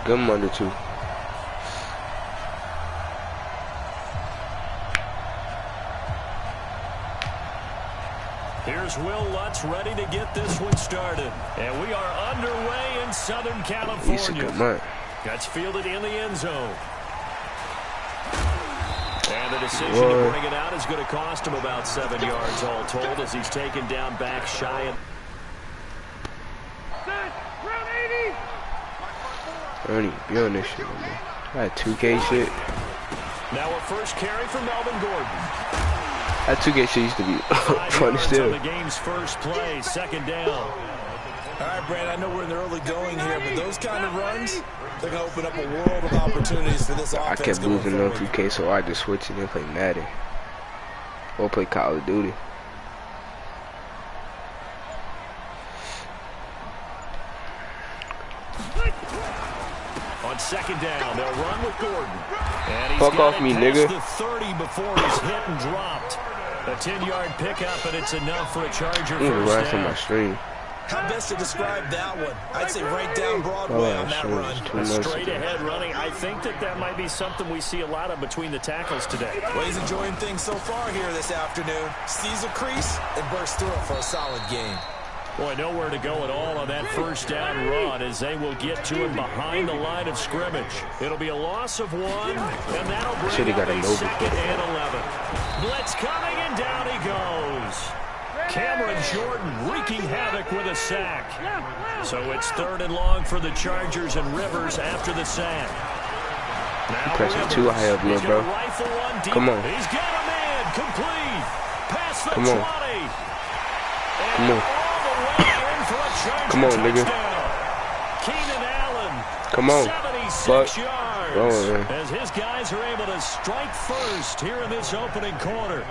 Give him under 2. Here's Will Lutz ready to get this one started. And we are underway in Southern California. He's a good man. That's fielded in the end zone. And the decision to bring it out is going to cost him about 7 yards all told as he's taken down back shy of. I don't even be on this shit, man. I had 2K shit. Now a first carry for Melvin Gordon. That 2K shit used to be fun still. The game's first play, second down. All right, Brandon, I know we're in the early going here, but those kind of runs, they're going to open up a world of opportunities for this offense. I kept losing on 2K, so I just switched it and play Madden. Or play Call of Duty. On second down, they'll run with Gordon. And he's fuck off me, nigga. The 30 before he's hit and dropped. A 10-yard pickup, and it's enough for a Charger first down. My stream. How best to describe that one? I'd say right down Broadway on that run. Straight ahead running. I think that might be something we see a lot of between the tackles today. Well, he's enjoying things so far here this afternoon. Sees a crease and bursts through it for a solid gain. Boy, nowhere to go at all on that first down run as they will get to him behind the line of scrimmage. It'll be a loss of 1, and that'll bring up a 2nd and 11. Blitz coming, and down he goes. Cameron Jordan wreaking havoc with a sack. So it's 3rd and long for the Chargers and Rivers after the sack. Now pressing too high up here, bro. Come on. He's got a man complete. Past the 20. Come on. Come on, nigga. Keenan Allen. Come on. 76 yards. As his guys are able to strike first here in this opening quarter.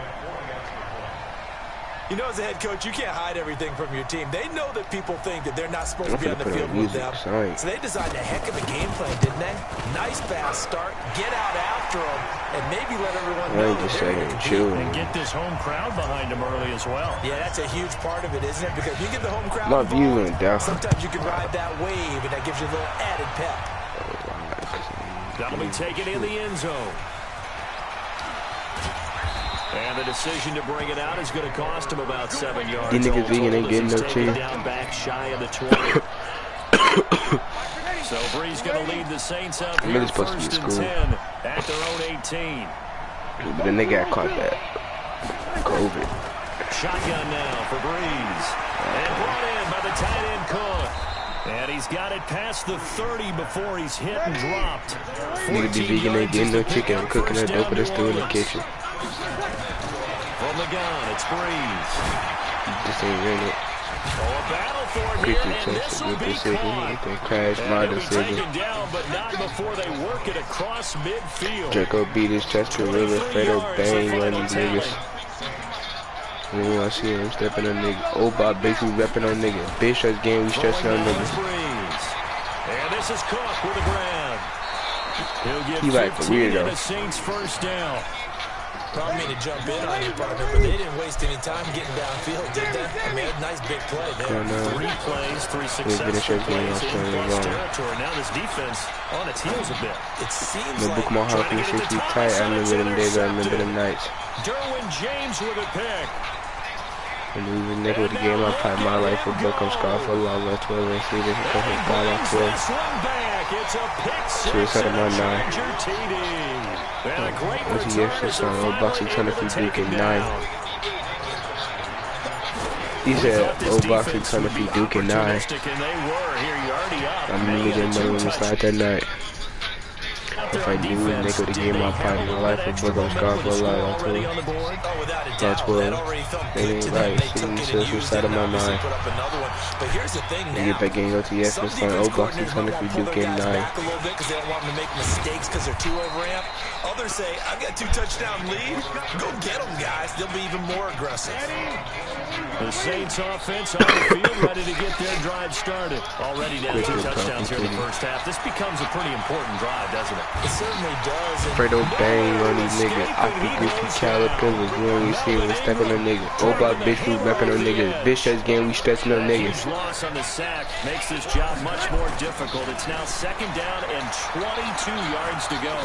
You know, as a head coach, you can't hide everything from your team. They know that people think that they're not supposed to be on the field with them. So they designed a heck of a game plan, didn't they? Nice fast start, get out after them, and maybe let everyone know that they're going to chill and get this home crowd behind them early as well. Yeah, that's a huge part of it, isn't it? Because if you get the home crowd involved, sometimes you can ride that wave, and that gives you a little added pep. That'll be taken in the end zone. And the decision to bring it out is going to cost him about 7 yards. These niggas vegan ain't getting no cheese. Down back shy of the 20. So Bree's going to lead the Saints up here first and 10 at their own 18. But then they got caught that COVID. Shotgun now for Breeze. And brought in by the tight end Cook. And he's got it past the 30 before he's hit and dropped. Nigga be vegan ain't getting no chicken. I'm cooking that dope, but it's still in the kitchen. From the gun, it's Breeze. This ain't in it. Oh, a battle for it here, and this will be caught. Crash my decision. Taken down, but not before they work it across midfield. Draco beat his chest to River. Fredo bang on these niggas. And I see him stepping on niggas. Oh, Bob basically repping on niggas. Big shots game, we stretching on niggas. And this is Cook with a grab. He'll get he like 15 and a Saints first down. Probably mean to jump in on you, partner, but they didn't waste any time getting downfield, did they? I mean, a nice big play there. 3 plays, 3 successful plays in plus territory. Now this defense on its heels a bit. It seems like book my heart 360 tight. I remember them days, I remember them nights. Derwin James with a pick. And even nigga with the game, I pipe my life for book. I'm scarred for love, 12 and see this. Suicide of my 9. What's the gift on old boxing ton of feet Duke at 9. He said old boxing ton of feet Duke at 9. I'm gonna get money when we start that night. If I knew we make the game, I'll pipe my life for book. I'm scarred for love, 12. That's 12. They ain't right. Suicide of my mind. You get back in OTS and start old boxing ton of feet Duke at 9. Because they don't want them to make mistakes because they're too overamped. Others say, I've got 2 touchdown lead. Go get them, guys. They'll be even more aggressive. The Saints offense on the field, ready to get their drive started. Already down 2 touchdowns here in the first half. This becomes a pretty important drive, doesn't it? It certainly does. Fredo bang on these niggas. I think Goofy Caterpillars. We only see him stepping on niggas. O-Block bitch, we repping on niggas. Bitch ass game, we stretching on niggas. Loss on the sack makes this job much more difficult. It's now 2nd down and 22 yards to go.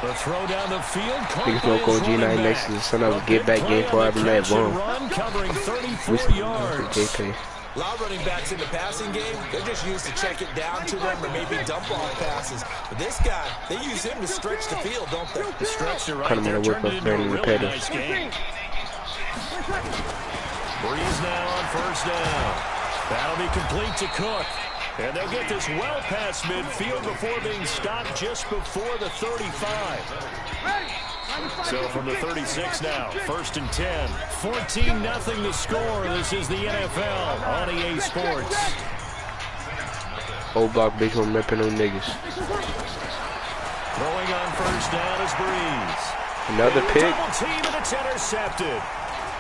The throw down the field. Niggas don't go G9 next to the son of a get back game for every night. Boom. Covering 34 yards. A lot of running backs in the passing game, they're just used to check it down to them or maybe dump off passes. But this guy, they use him to stretch the field, don't they? The stretcher right there turned it into a really nice game. Breeze now on 1st down. That'll be complete to Cook. And they'll get this well past midfield before being stopped just before the 35. So from the 36 now, 1st and 10. 14-0 the score. This is the NFL on EA Sports. O-Block bitch, we're repping on niggas. Throwing on 1st down is Breeze. Another pick. Double team and it's intercepted.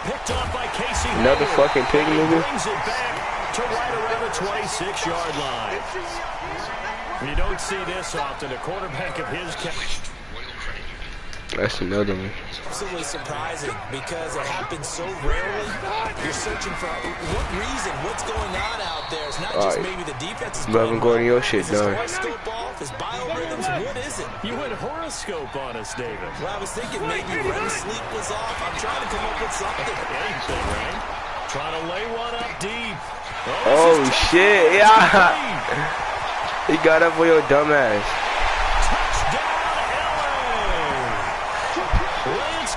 Picked off by Casey. Another fucking pick, nigga. Brings it back to right around the 26-yard line. You don't see this often. A quarterback of his catch. That's another one. Absolutely surprising because it happens so rarely. You're searching for what reason, what's going on out there. It's not just maybe the defense is Melvin Gordon, your shit done. Horoscope off, his biorhythms, what is it? You went horoscope on us, David. Well, I was thinking maybe REM sleep was off. I'm trying to come up with something. Anything, right? Trying to lay one up deep. Oh shit, yeah. He got up for your dumb ass.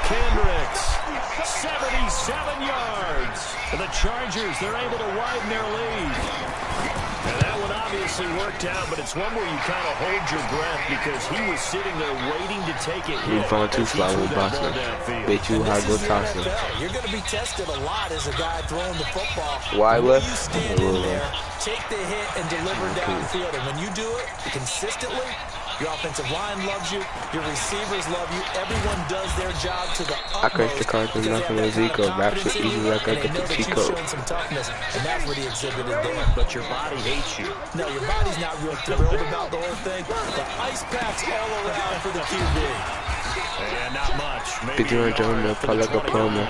Kendricks, 77 yards. And the Chargers, they're able to widen their lead. And that one obviously worked out, but it's one where you kind of hold your breath because he was sitting there waiting to take it. You found 2 fly with Boston. Bet you how go toss him. You're going to be tested a lot as a guy throwing the football. Why left? You stand in there, take the hit, and deliver downfield. And when you do it consistently, your offensive line loves you. Your receivers love you. Everyone does their job to the utmost. I crushed the cards with nothing with Zico. Rap shit easy like I got the Chico. Some toughness, and that's what he exhibited there. But your body hates you. No, your body's not real thrilled about the whole thing. The ice packs all around for the QB. And not much. Maybe you're enjoying probably like a promo.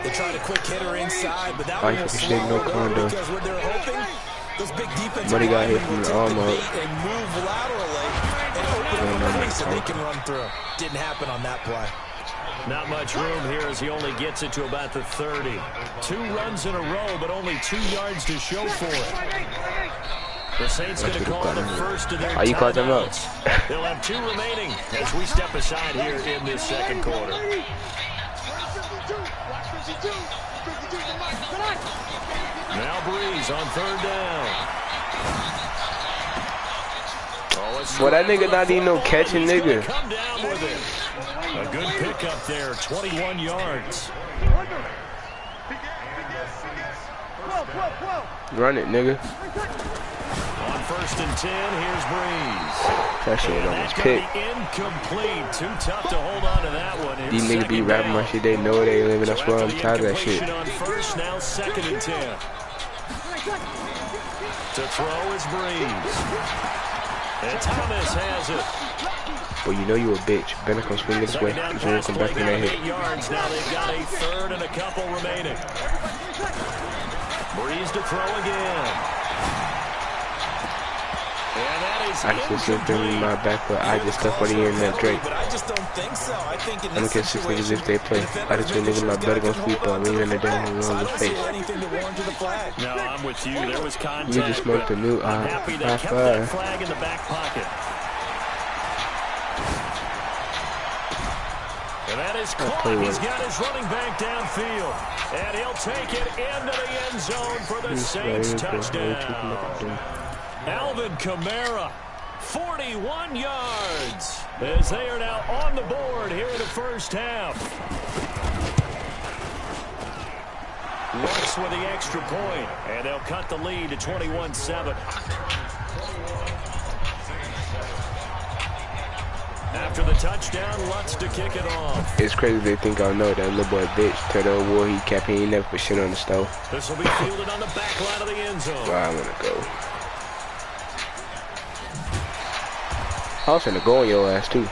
They tried a quick hitter inside, but that was no condo. Because what they're hoping, those big defensive Money got hit from the arm up. And move laterally and open up a so they can run through. Didn't happen on that play. Not much room here as he only gets it to about the 30. 2 runs in a row, but only 2 yards to show for it. The Saints going to call the first of their timeouts. You caught them up. They'll have 2 remaining as we step aside here in this 2nd quarter. Now Breeze on 3rd down. Well, that nigga not even no catching nigga. Come down with it. A good pickup there, 21 yards. Run it, nigga. On 1st and 10, here's Breeze. That shit almost picked. Incomplete. Too tough to hold on to that one. These niggas be rapping my shit. They know they living. That's why I'm tired of that shit. On 1st, now 2nd and 10. To throw is Breeze. And Thomas has it. Well, you know you a bitch. Better come swing this way. He's gonna come back in that hit. Yards. Now they've got a 3rd and a couple remaining. Breeze to throw again. I just looked in my back, but I just stuck for the end that Drake. But I just don't think so. I think in I'm gonna get 6 niggas if they play. I just think niggas my better gonna sweep on me in the damn wrong his face. No, I'm with you. There was contact. You just smoked a new happy they kept that flag in the back pocket. And that is caught. He's got his running back downfield. And he'll take it into the end zone for the Saints touchdown. Alvin Kamara, 41 yards, as they are now on the board here in the first half. Works with the extra point, and they'll cut the lead to 21-7. After the touchdown, Lutz to kick it off. It's crazy they think I know that little boy bitch. Tell the war he kept, he ain't never put shit on the stove. This will be fielded on the back line of the end zone. Where I wanna go. I was finna go on your ass too.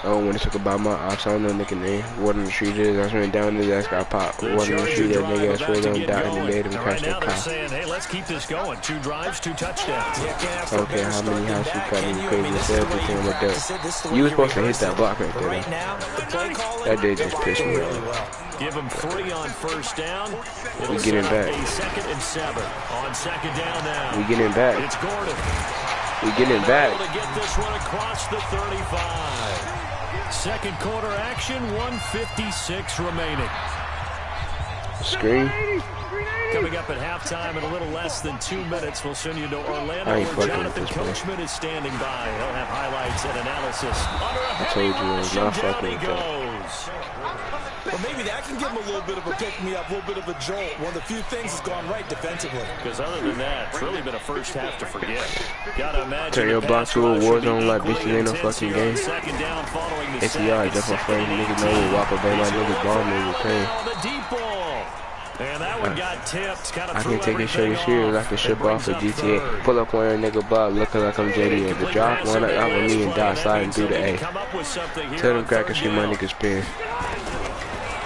I don't want to talk about my ops. I don't know nigga name. Water in the street is. I just went down his ass, got popped. Water in the street, that nigga ass fell down, died in the bed and crashed that car. Saying, hey, let's keep this going. 2 drives, 2 touchdowns. I don't care how many houses you cut in crazy yourself, the thing like that. You was supposed to hit that block right there. That did just piss me off. Give him 3 on first down. We getting back. A 2nd and 7 on 2nd down now. We getting back. It's Gordon. We getting back. Able to get this one across the 35. Second quarter action, 1:56 remaining. Screen. Coming up at halftime in a little less than 2 minutes, we'll send you to Orlando where Jonathan Coachman is standing by. He'll have highlights and analysis. I told you I was not fucking with that. Well, maybe that can give him a little bit of a pick-me-up, a little bit of a jolt. One of the few things that's gone right defensively. Because other than that, it's really been a first half to forget. Gotta imagine turn your block to a war zone like bitch, you ain't no fucking game. Second down following the ACR, just my friend, niggas know we walk up, my niggas ball me with pain. The deep ball. And that one got tipped. I can take it straight serious. I can ship off a GTA. Pull up on a nigga Bob, looking like I'm JD. At the drop, one out with me and Dot sliding through the A. Tell them crackers see my niggas spin.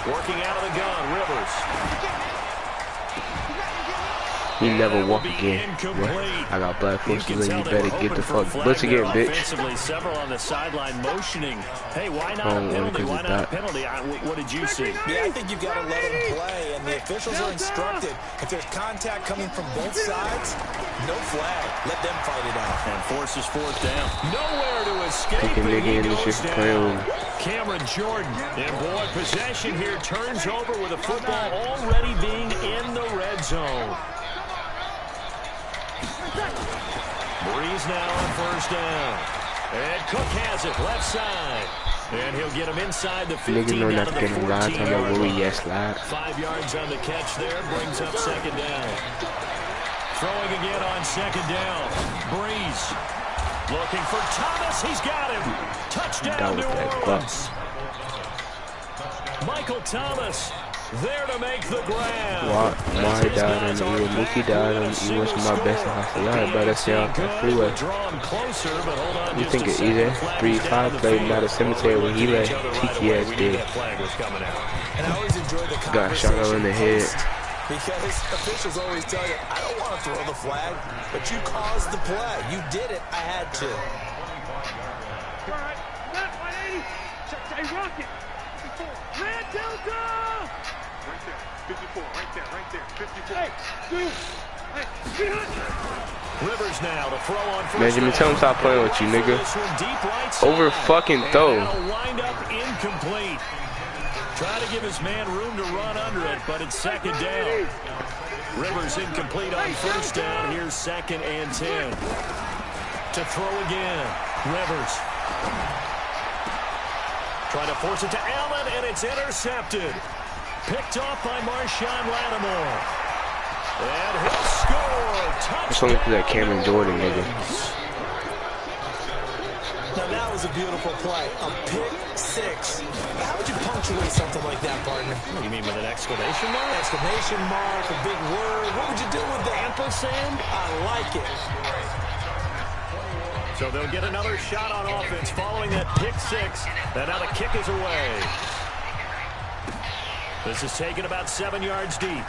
Working out of the gun, Rivers. He never walk again. I got black forces and you better get the fuck blitz again, bitch. Several on the sideline motioning. Hey, why not a penalty? Why not a penalty? What did you see? Yeah, I think you've got to let him play, and the officials are instructed. If there's contact coming from both sides, no flag. Let them fight it out. And forces 4th down. Nowhere to escape. Take a nigga in this shit playing. Cameron Jordan. And boy, possession here turns over with a football already being in the red zone. Breeze now on 1st down. And Cook has it left side. And he'll get him inside the 15 niggas know not to to get him live. Talking about where we slide. 5 yards on the catch there. Brings up 2nd down. Throwing again on 2nd down. Breeze. Looking for Thomas. He's got him. Touchdown New Orleans. Michael Thomas. There to make the grab. Why died on the E? Mookie died on the E. What's my best in hospital? Y'all better stay off the freeway. You think it's easy? 3-5 played not a cemetery when he let Tiki ass did. Got shot out in the head. Because officials always tell you, I don't want to throw the flag, but you caused the play. You did it. I had to. Left 180. Hey, Rocket. 54. Red Delta. Right there. 54. Right there. 54. Hey, dude. Hey, Rivers now to throw on first. Benjamin, tell him stop playing with you, nigga. Over fucking throw. Wind up incomplete. Try to give his man room to run under it, but it's 2nd down. Rivers incomplete on 1st down. Here's 2nd and 10. To throw again. Rivers. Trying to force it to Allen, and it's intercepted. Picked off by Marshawn Lattimore. And he'll score. Touchdown. It's only for that Cameron Jordan, nigga. Now that was a beautiful play. A pick 6. How would you punctuate something like that, partner? What do you mean, with an exclamation mark? Exclamation mark, a big word. What would you do with that? Ampersand? I like it. So they'll get another shot on offense following that pick 6. And now the kick is away. This is taken about 7 yards deep.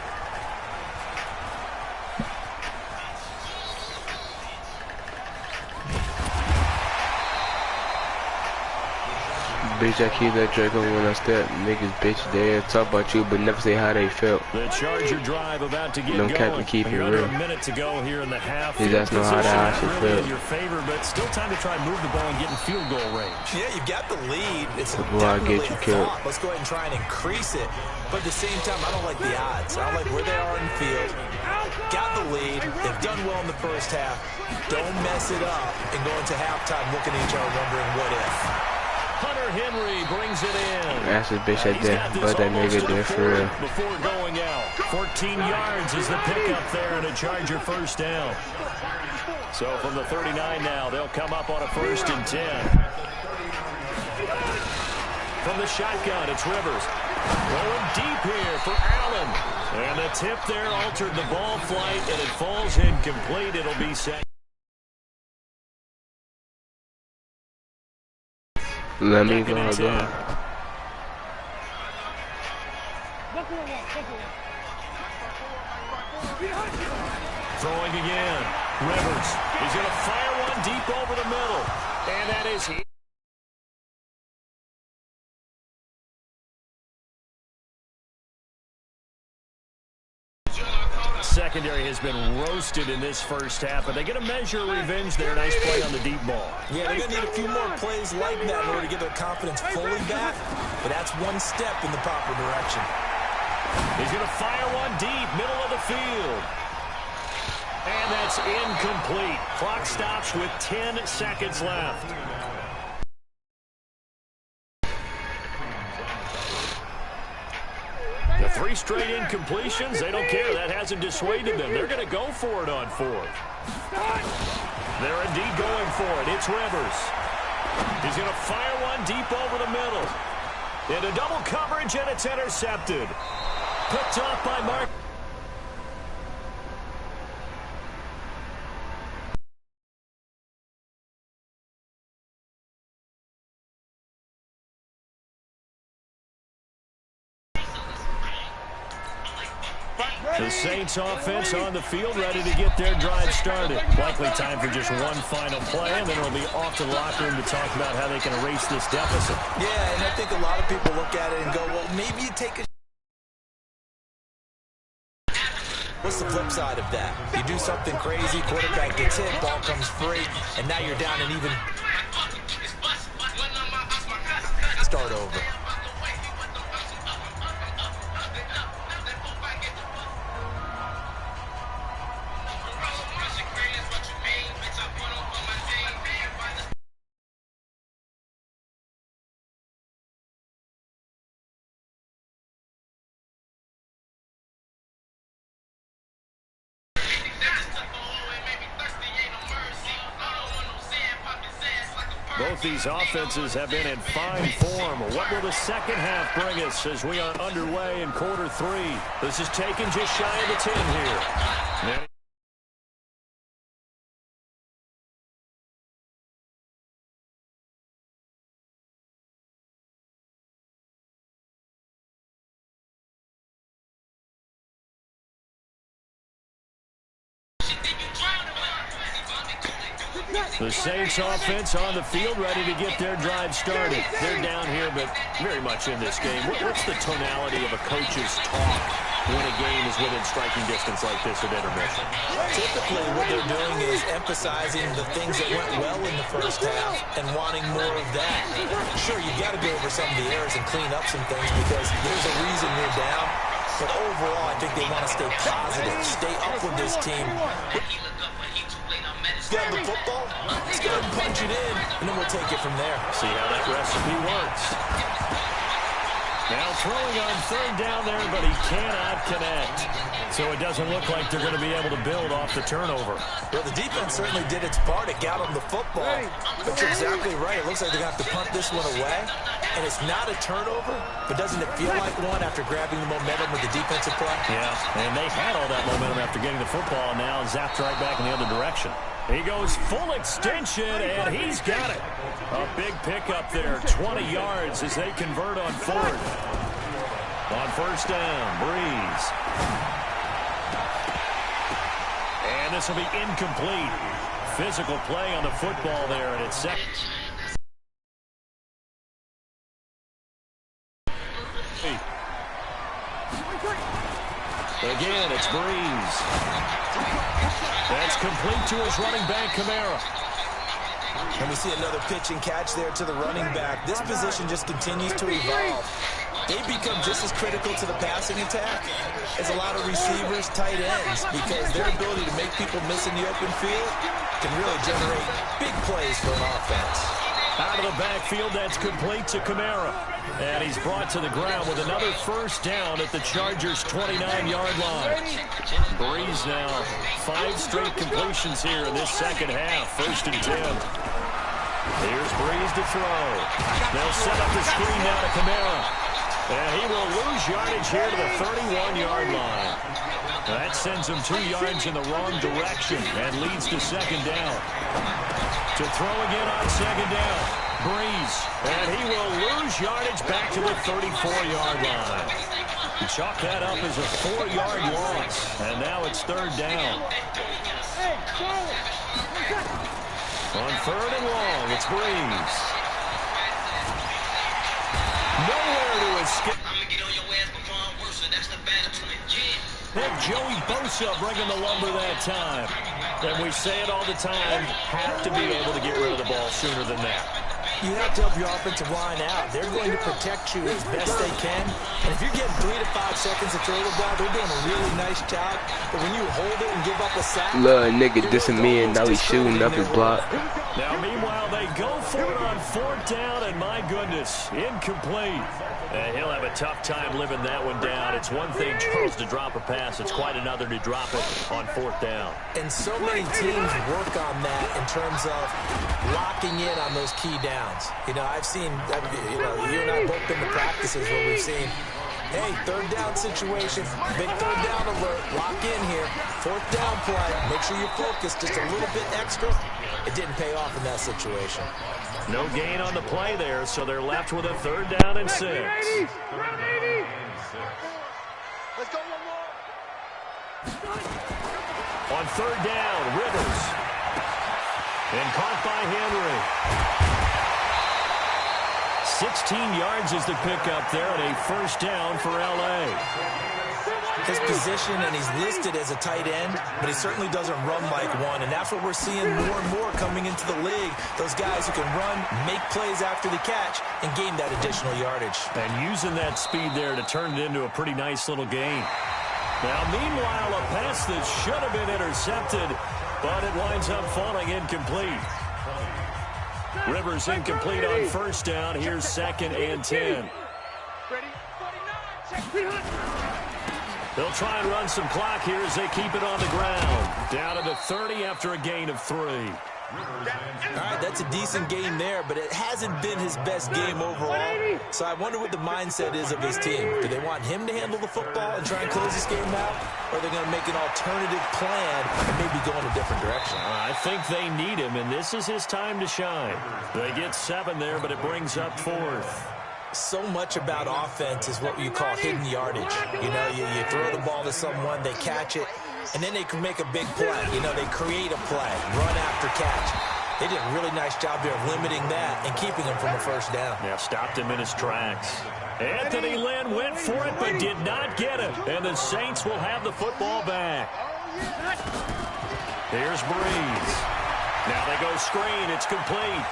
Bitch, I keep that Draco when I step. Niggas, bitch, they talk about you, but never say how they felt. The Charger drive about to get Don't cap to keep it real. A minute to go here in the half. He does know how that should feel. In your favor, but still time to try and move the ball and get in field goal range. Yeah, you've got the lead. It's I get you killed. Let's go ahead and try and increase it. But at the same time, I don't like the odds. I don't like where they are in the field. Got the lead. They've done well in the first half. Don't mess it up and go into halftime looking at each other wondering what if. Hunter Henry brings it in. That's a bitch at that, but that nigga did for real. Before going out, 14 yards is the pickup there and a Charger first down. So from the 39 now, they'll come up on a 1st and 10. From the shotgun, it's Rivers. Going deep here for Allen. And the tip there altered the ball flight, and it falls incomplete. It'll be set. Let me go. Throwing again. Rivers. He's going to fire one deep over the middle. And that is he. Secondary has been roasted in this first half, but they get a measure of revenge there. Nice play on the deep ball. Yeah, they're going to need a few more plays like that in order to get their confidence fully back, but that's one step in the proper direction. He's going to fire one deep, middle of the field. And that's incomplete. Clock stops with 10 seconds left. The 3 straight incompletions, they don't care. That hasn't dissuaded them. They're going to go for it on 4th. They're indeed going for it. It's Rivers. He's going to fire one deep over the middle. Into double coverage, and it's intercepted. Picked off by Mark. The Saints offense on the field, ready to get their drive started. Likely time for just one final play, and then it'll be off to the locker room to talk about how they can erase this deficit. Yeah, and I think a lot of people look at it and go, well, maybe you take a... What's the flip side of that? You do something crazy, quarterback gets hit, ball comes free, and now you're down and even... Start over. Both these offenses have been in fine form. What will the second half bring us as we are underway in quarter 3? This is taken just shy of the 10 here. The Saints offense on the field, ready to get their drive started. They're down here, but very much in this game. What's the tonality of a coach's talk when a game is within striking distance like this at intermission? Typically, what they're doing is emphasizing the things that went well in the first half and wanting more of that. Sure, you've got to go over some of the errors and clean up some things because there's a reason you're down. But overall, I think they want to stay positive, stay up with this team. Grab the football, let's go ahead and punch it in, and then we'll take it from there. See how that recipe works. Now throwing on 3rd down there, but he cannot connect. So it doesn't look like they're going to be able to build off the turnover. Well, the defense certainly did its part. It got them the football. But you're exactly right. It looks like they're going to have to punt this one away. And it's not a turnover, but doesn't it feel like one after grabbing the momentum with the defensive play? Yeah, and they had all that momentum after getting the football, and now zapped right back in the other direction. He goes full extension, and he's got it. A big pickup there, 20 yards as they convert on 4th. On 1st down, Breeze. And this will be incomplete. Physical play on the football there, and it's second. Again, it's Breeze. That's complete to his running back, Kamara. And we see another pitch and catch there to the running back. This position just continues to evolve. They become just as critical to the passing attack as a lot of receivers, tight ends, because their ability to make people miss in the open field can really generate big plays for an offense. Out of the backfield, that's complete to Kamara. And he's brought to the ground with another first down at the Chargers' 29-yard line. Breeze now, 5 straight completions here in this second half. 1st and 10. Here's Breeze to throw. They'll set up the screen now to Kamara. And he will lose yardage here to the 31-yard line. That sends him 2 yards in the wrong direction and leads to 2nd down. To throw again on 2nd down. Breeze. And he will lose yardage back to the 34-yard line. He chalked that up as a 4-yard loss. And now it's 3rd down. On 3rd and long, it's Breeze. Nowhere to escape. And Joey Bosa bringing the lumber that time. And we say it all the time, have to be able to get rid of the ball sooner than that. You have to help your offensive line out. They're going to protect you as best they can. And if you're getting 3 to 5 seconds to throw the ball, they're doing a really nice job. But when you hold it and give up a sack... Little nigga dissing me and now he's shooting up his block. Now, meanwhile, they go for it on 4th down, and my goodness, incomplete. He'll have a tough time living that one down. It's one thing, Charles, to drop a pass. It's quite another to drop it on 4th down. And so many teams work on that in terms of locking in on those key downs. You know, I've seen, you and I both been to practices where we've seen, hey, 3rd down situation, big 3rd down alert, lock in here, 4th down play, make sure you focus just a little bit extra. It didn't pay off in that situation. No gain on the play there, so they're left with a 3rd down and 6. Let's go one more. On 3rd down, Rivers. And caught by Henry. 16 yards is the pickup there, and a 1st down for L.A. His position, and he's listed as a tight end, but he certainly doesn't run like one, and that's what we're seeing more and more coming into the league. Those guys who can run, make plays after the catch, and gain that additional yardage. And using that speed there to turn it into a pretty nice little gain. Now, meanwhile, a pass that should have been intercepted, but it winds up falling incomplete. Rivers incomplete on 1st down. Here's 2nd and 10. They'll try and run some clock here as they keep it on the ground. Down to the 30 after a gain of 3. All right, that's a decent game there, but it hasn't been his best game overall. So I wonder what the mindset is of his team. Do they want him to handle the football and try and close this game out? Or are they going to make an alternative plan and maybe go in a different direction? I think they need him, and this is his time to shine. They get 7 there, but it brings up 4th. So much about offense is what you call hidden yardage. You know, you throw the ball to someone, they catch it, and then they can make a big play. You know, they create a play, run after catch. They did a really nice job there of limiting that and keeping him from a 1st down. Yeah, stopped him in his tracks. Anthony Lynn went for it but did not get it. And the Saints will have the football back. Here's Breeze. Now they go screen. It's complete.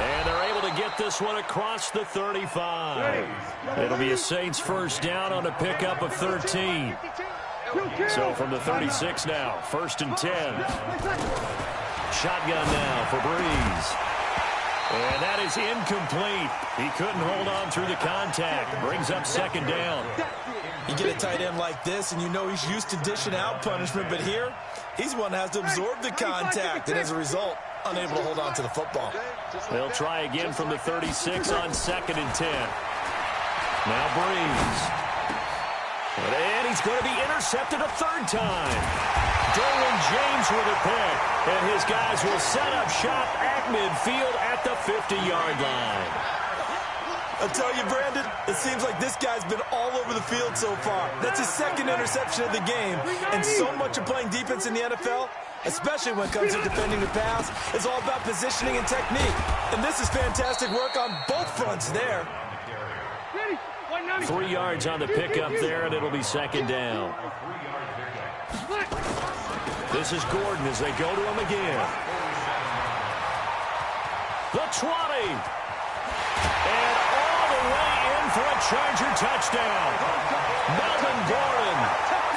And they're able to get this one across the 35. It'll be a Saints 1st down on a pickup of 13. So from the 36 now, 1st and 10. Shotgun now for Breeze. And that is incomplete. He couldn't hold on through the contact. Brings up 2nd down. You get a tight end like this, and you know he's used to dishing out punishment, but here, he's one that has to absorb the contact, and as a result, unable to hold on to the football. They'll try again from the 36 on 2nd and 10. Now Breeze. And he's going to be intercepted a 3rd time. Derwin James with a pick. And his guys will set up shop at midfield at the 50-yard line. I'll tell you, Brandon, it seems like this guy's been all over the field so far. That's his 2nd interception of the game. And so much of playing defense in the NFL, especially when it comes to defending the pass, is all about positioning and technique. And this is fantastic work on both fronts there. 3 yards on the pickup there, and it'll be 2nd down. This is Gordon as they go to him again. The 20. And all the way in for a Charger touchdown. Melvin Gordon,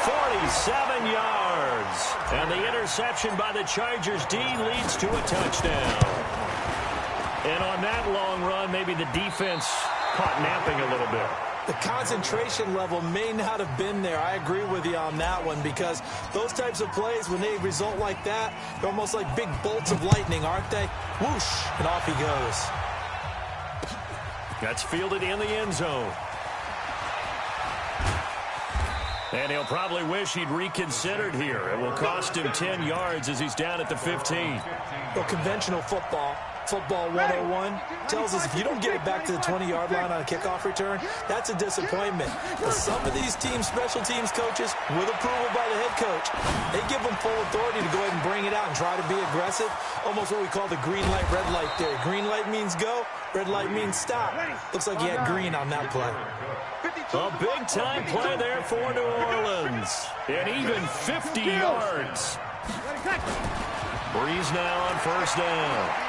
47 yards. And the interception by the Chargers D leads to a touchdown. And on that long run, maybe the defense caught napping a little bit. The concentration level may not have been there. I agree with you on that one, because those types of plays, when they result like that, they're almost like big bolts of lightning, aren't they? Whoosh, and off he goes. That's fielded in the end zone. And he'll probably wish he'd reconsidered here. It will cost him 10 yards as he's down at the 15. Well, conventional football 101, tells us if you don't get it back to the 20-yard line on a kickoff return, that's a disappointment. But some of these teams, special teams coaches, with approval by the head coach, they give them full authority to go ahead and bring it out and try to be aggressive. Almost what we call the green light, red light theory. Green light means go, red light means stop. Looks like he had green on that play. A big-time play there for New Orleans. And even 50 yards. Breeze now on first down.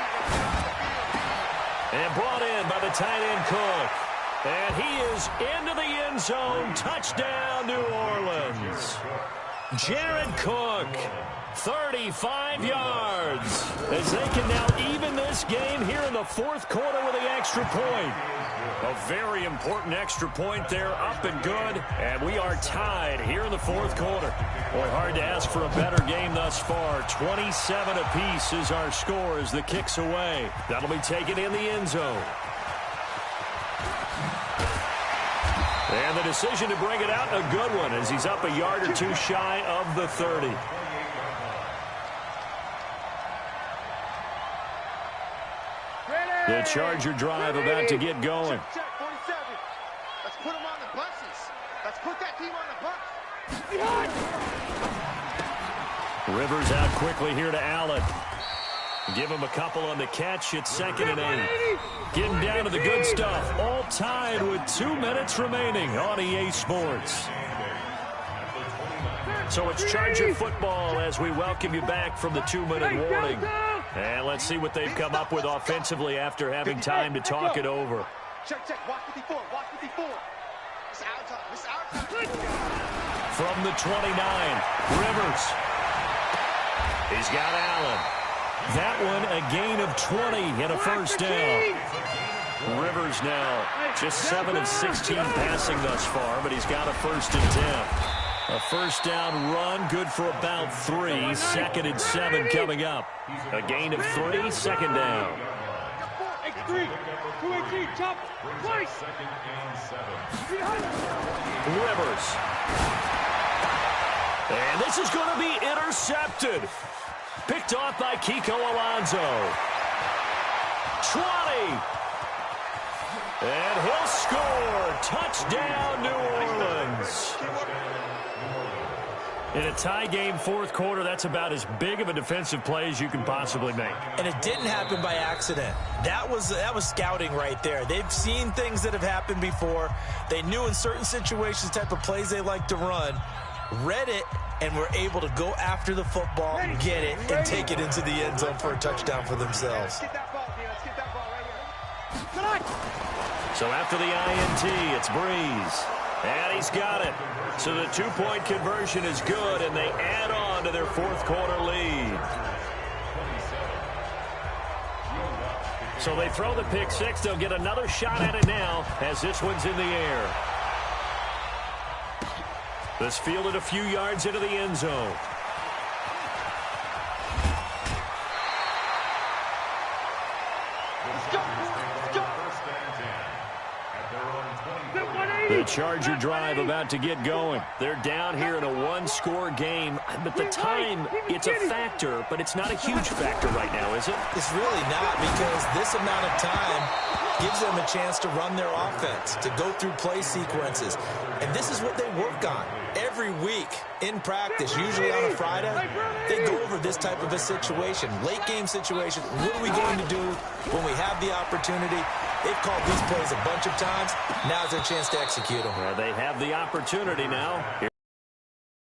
And brought in by the tight end Cook. And he is into the end zone. Touchdown, New Orleans. Jared Cook, 35 yards. As they can now even this game here in the fourth quarter with the extra point. A very important extra point there, up and good. And we are tied here in the fourth quarter. Boy, hard to ask for a better game thus far. 27 apiece is our score as the kick's away. That'll be taken in the end zone. And the decision to bring it out, a good one, as he's up a yard or two shy of the 30. The Charger drive about to get going. Check, 47. Let's put them on the buses. Let's put that team on the bus. Rivers out quickly here to Allen. Give him a couple on the catch. It's 2nd and 8. Getting down to the good stuff. All tied with 2 minutes remaining on EA Sports. So it's Charger football as we welcome you back from the 2-minute warning. And let's see what they've come up with offensively after having time to talk it over. Check, watch 54, watch 54. It's our time, it's our time. From the 29, Rivers. He's got Allen. That one a gain of 20 and a first down. Rivers now just 7 of 16 passing thus far, but he's got a 1st and 10. A first down run, good for about 3. 2nd and 7 coming up. A gain of 3, 2nd down. X3, 218, chop, twice. Rivers. And this is going to be intercepted. Picked off by Kiko Alonso. 20. And he'll score. Touchdown, New Orleans. In a tie game fourth quarter, that's about as big of a defensive play as you can possibly make. And it didn't happen by accident. That was scouting right there. They've seen things that have happened before. They knew in certain situations the type of plays they like to run, read it, and were able to go after the football, get it, and take it into the end zone for a touchdown for themselves. Let's get that ball, D. Let's get that ball right here. So after the INT, it's Breeze. And he's got it. So the 2-point conversion is good, and they add on to their fourth quarter lead. So they throw the pick six. They'll get another shot at it now as this one's in the air. This fielded a few yards into the end zone. The Charger drive about to get going. They're down here in a one-score game. But the time, it's a factor, but it's not a huge factor right now, is it? It's really not, because this amount of time gives them a chance to run their offense, to go through play sequences. And this is what they work on every week in practice, usually on a Friday. They go over this type of a situation, late-game situation. What are we going to do when we have the opportunity? They've called these plays a bunch of times. Now's their chance to execute them. Well, they have the opportunity now.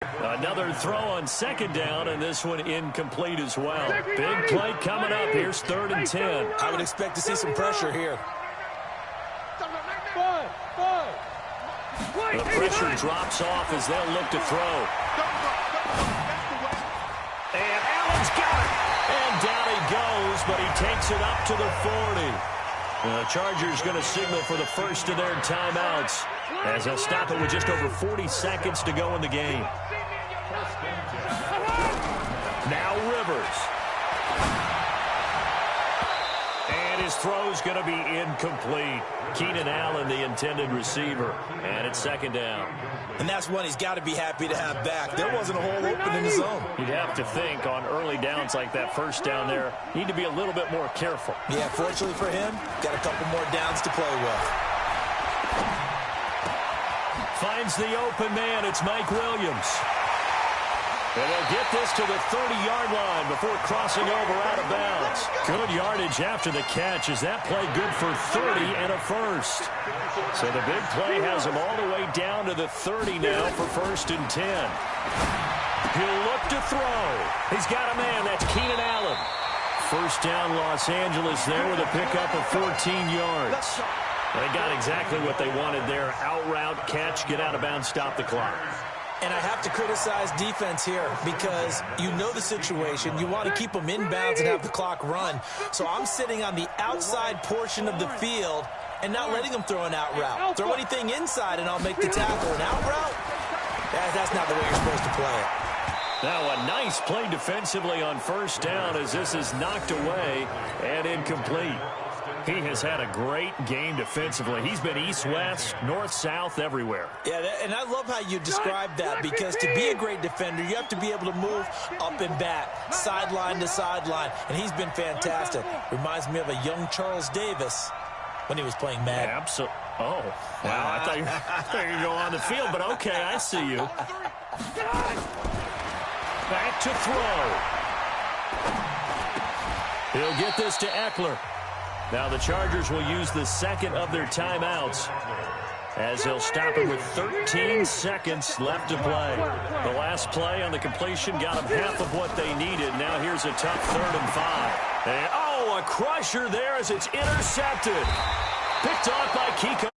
Another throw on 2nd down, and this one incomplete as well. Big play coming up. Here's 3rd and 10. I would expect to see some pressure here. The pressure drops off as they'll look to throw. And Allen's got it. And down he goes goes, but he takes it up to the 40. The Chargers going to signal for the first of their timeouts as they'll stop it with just over 40 seconds to go in the game. Now Rivers. And his throw's going to be incomplete. Keenan Allen, the intended receiver. And it's second down. And that's one he's got to be happy to have back. There wasn't a hole open in the zone. You'd have to think on early downs like that first down there, need to be a little bit more careful. Yeah, fortunately for him, got a couple more downs to play with. Finds the open man. It's Mike Williams. And they'll get this to the 30-yard line before crossing over out of bounds. Good yardage after the catch. Is that play good for 30 and a first? So the big play has him all the way down to the 30 now for 1st and 10. He'll look to throw. He's got a man. That's Keenan Allen. First down Los Angeles there with a pickup of 14 yards. They got exactly what they wanted there. Out route, catch, get out of bounds, stop the clock. And I have to criticize defense here because you know the situation. You want to keep them inbounds and have the clock run. So I'm sitting on the outside portion of the field and not letting them throw an out route. Throw anything inside and I'll make the tackle. An out route? That's not the way you're supposed to play it. Now a nice play defensively on first down as this is knocked away and incomplete. He has had a great game defensively. He's been east-west, north-south, everywhere. Yeah, and I love how you describe that because to be a great defender, you have to be able to move up and back, sideline to sideline, and he's been fantastic. Reminds me of a young Charles Davis when he was playing Madden. Absolutely. Oh, wow. I thought you were going to go on the field, but okay, I see you. Back to throw. He'll get this to Eckler. Now the Chargers will use the second of their timeouts as they'll stop it with 13 seconds left to play. The last play on the completion got them half of what they needed. Now here's a tough 3rd and 5. And, oh, a crusher there as it's intercepted. Picked off by Kiko.